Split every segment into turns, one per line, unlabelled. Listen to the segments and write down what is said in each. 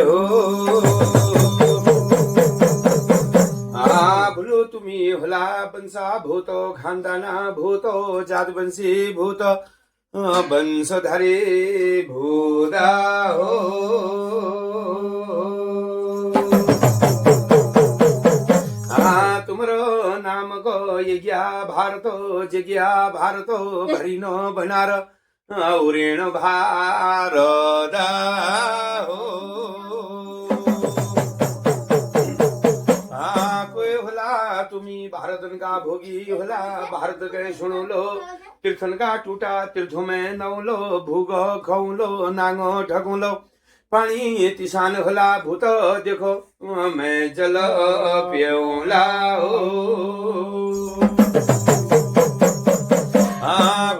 हो बोलो तुम्ही होला बंसा भूतो खानदाना भूतो जातवंशी भूत बंशधारी भूदा हो तुमरो नाम को यज्ञा भारतो जग्या भारतो भरीनो बनार उरेण भारदा हो कोई होला तुम्ही भारतन का भोगी होला भारत के सुनो लो तीर्थन का टूटा तीर्थों में नौलो भूगो खौलो नांगो ढकुलो पानी तिसान होला भूत देखो मैं जल पियोला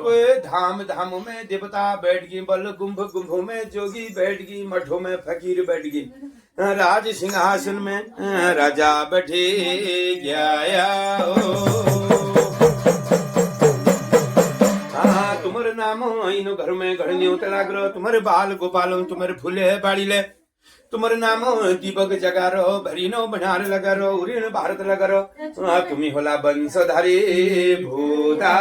कोई धाम धाम में देवता बैठ गई बल गुंभ गुंभों में जोगी बैठ गई मठों में फकीर बैठ गई राज सिंहासन में राजा बैठे गया तुम्हारे नाम इन घर में घड़नियों तलाग्र तुम्हारे बाल गोपाल तुम्हारे फूले बाड़ी ले तुम्हारे नाम दीपक जगा रो भरीनो बनार लगा रो उरीन भारत लगा रो तुम्ही होला बंशधारी भूता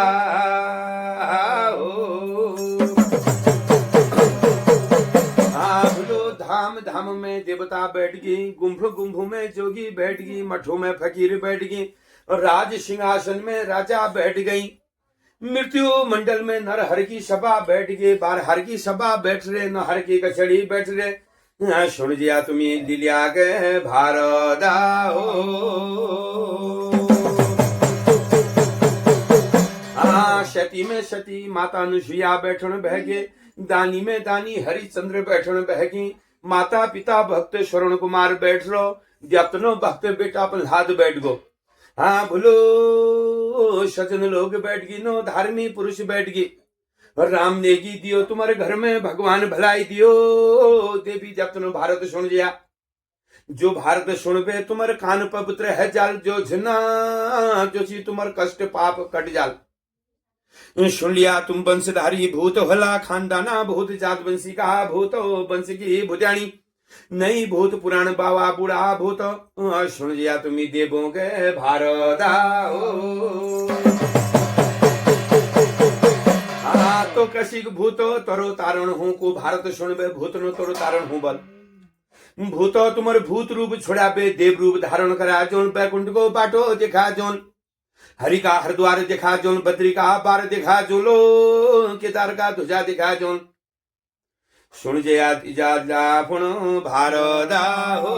धाम धाम में देवता बैठ गई गुंभ गुंभ में जोगी बैठ गई मठों में फकीर बैठ गई और राज सिंहासन में राजा बैठ गई मृत्यु मंडल में नर हर की सभा बैठ गए बार हर की सभा बैठ रहे न हर की कचड़ी बैठ रहे सुन जिया तुम्हें दिलिया के भारदा शती में सती माता अनुसुईया बैठन बहगे दानी में दानी हरिचंद्र बैठन बहगी माता पिता भक्त श्रवण कुमार बैठ रो द्यप्तनो भक्त बेटा प्रहलाद बैठ गो हाँ बोलो सजन लोग बैठ गई नो धार्मी पुरुष बैठ गई राम नेगी दियो तुम्हारे घर में भगवान भलाई दियो देवी जब तुम भारत सुन गया जो भारत सुन पे तुम्हारे कान पवित्र है जाल जो झना जो ची तुम्हारे कष्ट पाप कट जाल सुन लिया तुम वंशधारी भूत होला खानदाना भूत जात वंशी का भूत वंश की भुजानी नहीं भूत पुराण बावा बुढ़ा भूत सुन लिया तुम्ही देवों के भारदा तो कशिक भूतो तरो तारण हूँ को भारत सुन बे भूत नो तरो तारण हूँ बल भूतो तुम्हारे भूत रूप छोड़ा पे देव रूप धारण करा जोन बैकुंठ को बाटो देखा जोन हरि का हरिद्वार देखा जोन बद्री का पार देखा जोलो केदार का ध्वजा दिखा जोन सुन जयात इजाजा पुण भारदा हो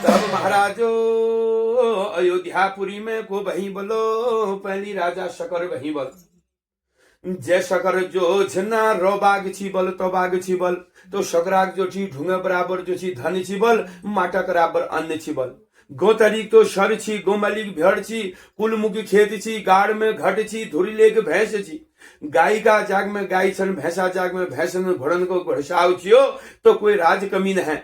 तब महाराजो अयोध्यापुरी में को वही बोलो पहली राजा शकर वही बोल जय शकर जो झना रो बाग छी बल तो बाग छी बल तो शकराग जो छी ढूंगे बराबर जो छी धन छी बल माटा बराबर अन्न छी बल गो तरीक तो शर छी गोमलिक भेड़ छी कुलमुखी खेत छी गाड़ में घट छी धुरी लेक भैंस छी गाय का जाग में गाय छन भैंसा जाग में भैंसन घोड़न को घड़साव छियो तो कोई राज कमी न है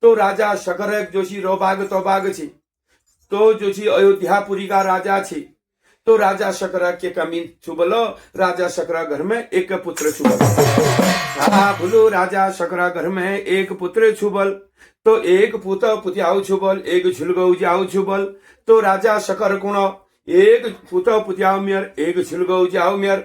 तो राजा शकर जोशी रो बाग तो बाग छी तो जो छी अयोध्यापुरी का राजा छी तो राजा शकरा के कमी छुबलो राजा शकरा घर में एक पुत्र छुबल बोलो राजा शकरा घर में एक पुत्र छुबल तो एक पुत पुत्याऊ छुबल एक झुलगऊ जाऊ छुबल तो राजा शकर कुण एक पुत पुत्याऊ मेयर एक झुलगऊ जाऊ मेयर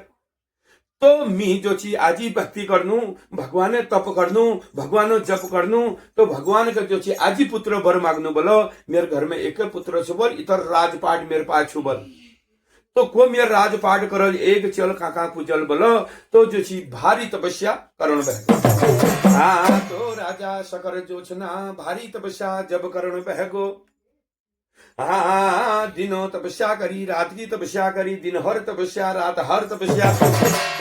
तो मी जो छी आजी भक्ति करनू भगवान तप करनू भगवान जप करनू तो भगवान का जो छी आजी पुत्र वर मांगनू बोलो मेरे घर में एक पुत्र छुबल इतर राजपाट मेरे पास छुबल तो को मेरे राजपाट करल एक चल काका पूजल बोलो तो जो छी भारी तपस्या करण बह हाँ तो राजा शकर जो छना भारी तपस्या जब करण बहगो हाँ दिनों तपस्या करी रात की तपस्या करी दिन हर तपस्या रात हर तपस्या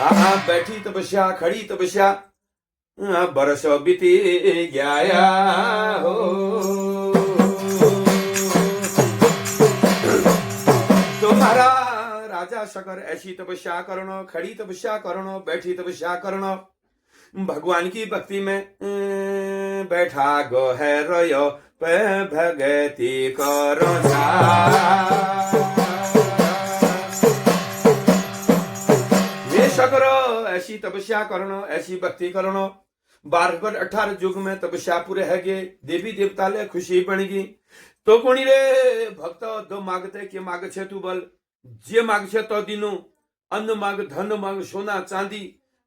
हाँ बैठी तपस्या खड़ी तपस्या बरस बीती गया हो तुम्हारा राजा शकर ऐसी तपस्या करो खड़ी तपस्या करो बैठी तपस्या करो भगवान की भक्ति में बैठा गो है रोयो पे भगति करो ऐसी तपस्या करो, ऐसी भक्ति करो। 12-18 युग में तपस्या पूरे है गे, देवी देवता ले खुशी बन गई। तो कोणी रे भक्त दो मागते के माग छे तू बल, जे माग छे तो दिनो, अन्न माग, धन माग, सोना चांदी,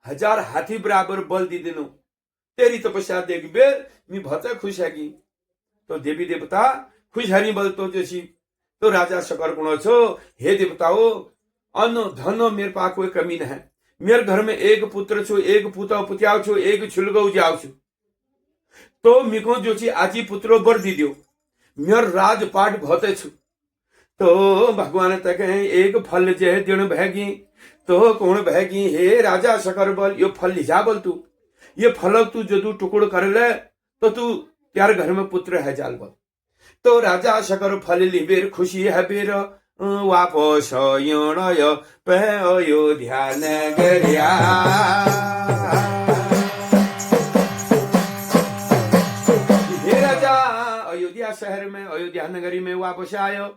1000 हाथी बराबर बल दी दिनो। तेरी तपस्या देख बेर मी भक्त खुश है की। तो देवी देवता खुश हरी बल तो जैसी। तो राजा शकर गुण छो, हे देवताओ, अन्न धन मेरे पास कोई कमी न है। मेरे घर में एक पुत्र छो, एक पुता पुत्याव छो, एक छुलगो जाओ छो। तो मिको जो छी आजी पुत्रो बर दी दियो, मेर राजपाट भोते छु। तो भगवान तक एक फल जे दिन बहगी। तो कौन बहगी, हे राजा शकर बल, यो फल लिजा बल तू, ये फल तू जो तू टुकड़ कर ले तो तू त्यार घर में पुत्र है जाल बल। तो राजा शकर फल लिबेर खुशी है बेर, वापस अयोध्या नगरिया। हे राजा अयोध्या शहर में, अयोध्या नगरी में वापस आयो।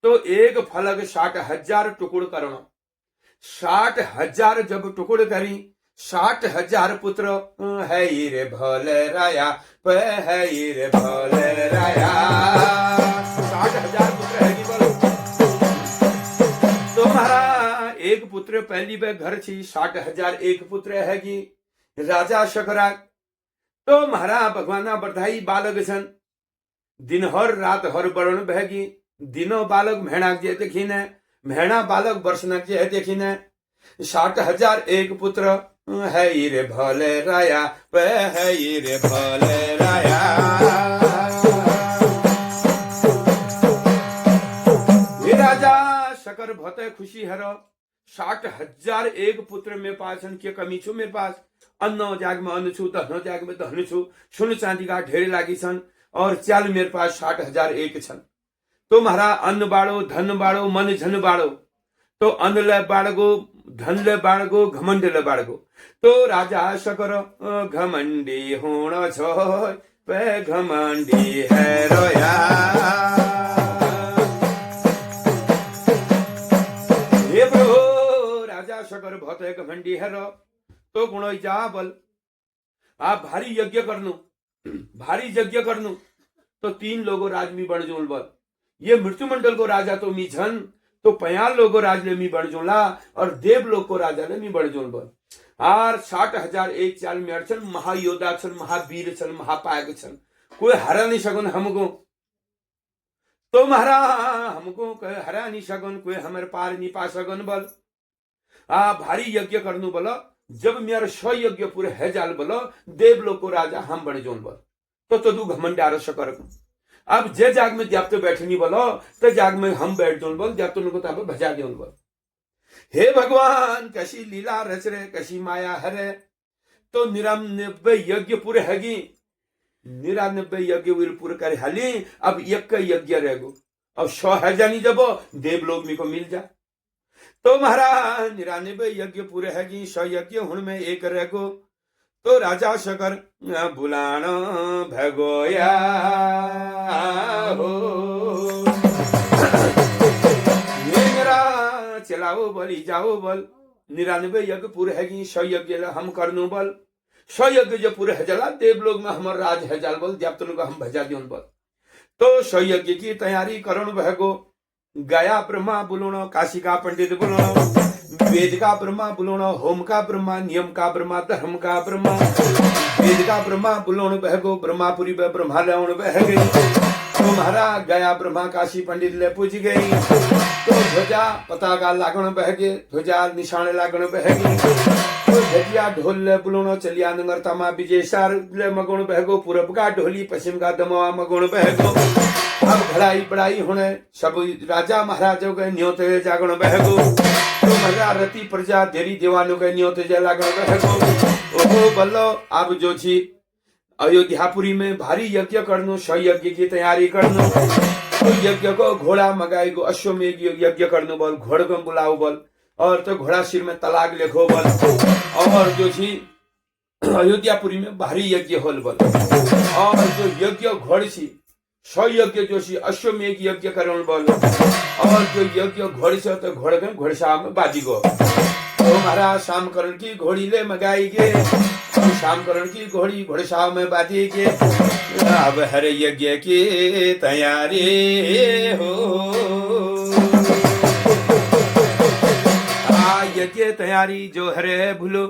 तो एक फलक 60,000 टुकड़ करना। 60,000 जब टुकड़ करी, 60,000 पुत्र है रे भोले राया, है रे भोले राया। 60,000 पुत्र है बोलो। तुम्हारा एक पुत्र पहली बार घर छी, 60,000 एक पुत्र हैगी राजा शकरा। तो महारा भगवाना बधाई बालक छन, दिन हर रात हर बरण बहगी। दिनो बालक मेहना जे देखिने, मेहना बालक वर्षनक जे देखिने। 60,000 एक पुत्र है रे भोले राया, है रे भोले राया। ये राजा शकर बहुत खुशी हरो। 60,000 एक पुत्र मेरे पास के कमी छू, मेरे पास अन्न जाग में अन्न छू, धनो जाग में धन छू, सुन चांदी का ढेर लागी छन, और चाल मेरे पास 60,000 एक छन। तो महारा अन्न बाड़ो, धन बाड़ो, मन झन बाड़ो। तो अन्न ले बाड़गो, धन ले बाड़गो, घमंड ले बाड़गो। तो राजा शकर घमंडी होना छो, पे घमंडी है रोया। हे प्रभु, राजा शकर बहुत घमंडी है रो। तो गुण जा बल, आप भारी यज्ञ करनु, भारी यज्ञ करनु। तो 3 लोगों राज में बन जोल बल। ये मृत्युमंडल को राजा तो मी झन, तो 50 लोगों राज ले मी बढ़ जोला, और देव लोग को राजा ले मी बढ़ जोल बल। और 60,000 एक चाल में अड़चन, महायोद्धा छन, महावीर छन, महापायक छन, कोई हरा नहीं सगुन हमको। तो महारा हमको हरा नहीं सगुन, कोई हमारे पार नहीं पा सगुन बल। भारी यज्ञ करनु बोलो, जब मेरा 100 यज्ञ पूरे है जाल बोलो, देव लोग को राजा हम बढ़ जोन बल। तो तू घमंड शकर। अब जे जाग में जब तो बैठनी बोलो, तो जाग में हम बैठ जोन बोल, जब तो उनको तब भजा दे बोल। हे भगवान, कैसी लीला रच रहे, कैसी माया हरे। तो 99 यज्ञ पूरे हैगी, 99 यज्ञ पूरे करे हाली। अब एक यज्ञ रहेगो, अब 100 है जानी जब देव लोग में को मिल जा। तो महाराज 99 यज्ञ पूरे हैगी, 100 यज्ञ हुन में एक रहेगो। तो राजा शकर बुलाना भगोया हो, मेरा चलाओ बली जाओ बल। 99 यज्ञ पूरे हैगी, 100 यज्ञ हम करनु बल। 100 यज्ञ जो पूरे है जला, देव लोग में हमार राज है जाल बल, जब तुम हम भजा दियो बल। तो 100 यज्ञ की तैयारी करण भगो। गया ब्रह्मा बुलोनो, काशी का पंडित बुलोनो, वेद का ब्रह्मा बुलोनो, होम का ब्रह्मा, नियम का ब्रह्मा, धर्म का ब्रह्मा। वेद का ब्रह्मा बुलोन बहगो, ब्रह्मापुरी में ब्रह्मा लेवन बह गई। तो महाराज गया ब्रह्मा काशी पंडित ले पूछ गई। तो ध्वजा पताका लागण बह गए, ध्वजा निशान लागण बह गई। तो ध्वजिया ढोल ले बुलोनो, चलिया नंगरतामा विजय सार ले मगुण बहगो। पूरब का ढोली, पश्चिम का दमवा मगुण बहगो। अब घड़ाई बड़ाई होने, सब राजा महाराजों के न्योते जागण बहगो। तो महाराज रति प्रजा देरी देवानों के न्योते जा लागण बहगो। ओहो बल्लो, अब जो छी अयोध्यापुरी में भारी यज्ञ करनो, 100 यज्ञ की तैयारी करनो। तो यज्ञ को घोड़ा मगाएगो, अश्वमेघ यज्ञ करनो बोल, घोड़ को बुलाओ बोल। और तो घोड़ा सिर में तलाक लिखो बोल। और जो छी अयोध्यापुरी में भारी यज्ञ होल बोल। और जो यज्ञ घोड़ छी 100 यज्ञ जो छी अश्वमेघ यज्ञ करण बोल। और जो यज्ञ घोड़ी से तो घोड़ में घोड़सा में बाजी गो तो महाराज शाम करण की घोड़ी ले मगाई गे शाम करण की घोड़ी घोड़सा में बाजी गे अब हर यज्ञ की तैयारी हो यज्ञ तैयारी जो हरे भूलो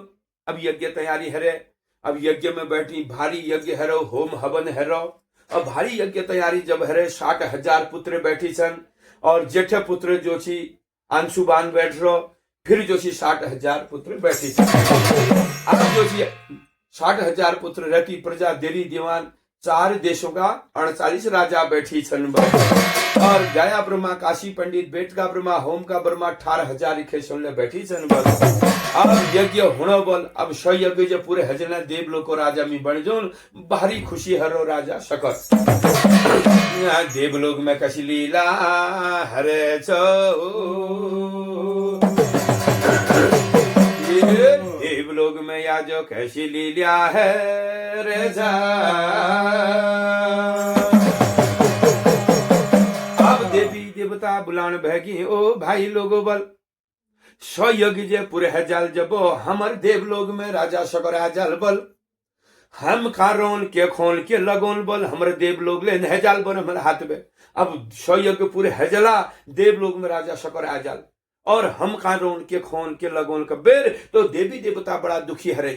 अब यज्ञ तैयारी हरे अब यज्ञ में बैठी भारी यज्ञ हरो होम हवन हरो अब भारी यज्ञ तैयारी जब हरे 60,000 पुत्र बैठी सन और जेठ पुत्र जो छी अंशुबान बैठ रो फिर जो छी 60,000 पुत्र बैठी अब जो छी 60,000 पुत्र रहती प्रजा देवी दीवान 4 देशों का 48 राजा बैठी छन और गया ब्रह्मा काशी पंडित बेट का ब्रह्मा होम का ब्रह्मा 18,000 लिखे सुनने बैठी छन अब यज्ञ होना बोल अब 100 यज्ञ जो पूरे हजने देवलोक को राजा में बन जो भारी खुशी हरो राजा शकर देवलोक में कशी लीला हरे देवलोक में या जो कैसी लीला है रे जा अब देवी देवता बुलान भगी ओ भाई लोगो बल 100 यज्ञ जे पूरे हजार जबो हमर देवलोक में राजा शकर आजल बल हम कारोन के खोल के लगोन बल हमर देवलोक ले नहजाल बन हमर हाथ में अब 100 यज्ञ पूरे हजला देवलोक में राजा शकर आजल और हम कारोन के खोन के लगोन का बेर तो देवी देवता बड़ा दुखी हरे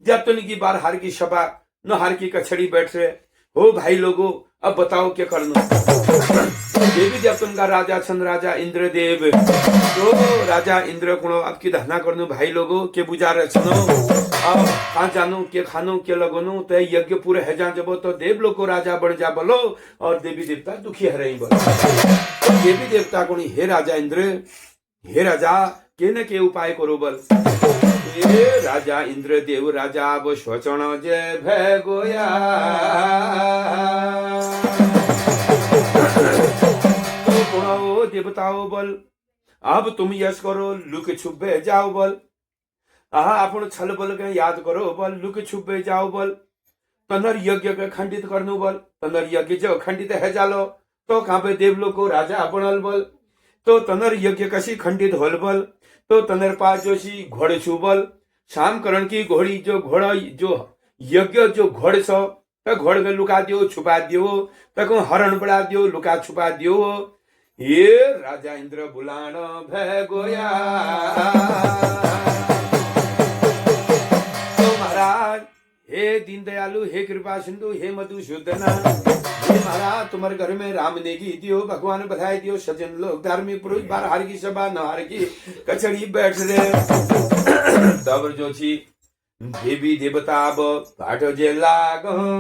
जब तुन की बार हार की सभा न हार की कछड़ी बैठ रहे हो भाई लोगो अब बताओ क्या करना देवी देवतन का राजा छन राजा इंद्रदेव तो राजा इंद्र को आपकी दहना करनो भाई लोगो के बुझार छनो अब कहाँ जानो के खानो के लगनो तो यज्ञ पूरे है जा जबो तो देवलोक को राजा बन जा बोलो और देवी देवता दुखी है रही बोलो देवी देवता को हे राजा इंद्र हे राजा के न के उपाय करो बल राजा इंद्र देव राजा अब स्वचन जय भय गोया तो देवताओ बल अब तुम यश करो लुक छुपे जाओ बल अपन छल बल के याद करो बल लुक छुपे जाओ बल तनर यज्ञ के खंडित करनु बल तनर यज्ञ जो खंडित है जालो तो कहाँ पे देवलोक को राजा बनल बल तो तनर यज्ञ कशी खंडित होल बल तो तनर पास जो सी घोड़े छुबल शाम करण की घोड़ी जो घोड़ा जो यज्ञ जो घोड़ सो तो घोड़ में लुका दियो छुपा दियो तो हरण बढ़ा दियो लुका छुपा दियो ये राजा इंद्र बुलान भय गोया तो महाराज हे दीनदयालु हे कृपा सिंधु हे मधुसूदना हे महाराज तुम्हारे घर में राम नेगी दियो भगवान बधाई दियो सज्जन लोग धार्मिक पुरुष बार हार की सभा न हार की कचड़ी बैठ रहे तब जो छी देवी देवता पाठ जे लाग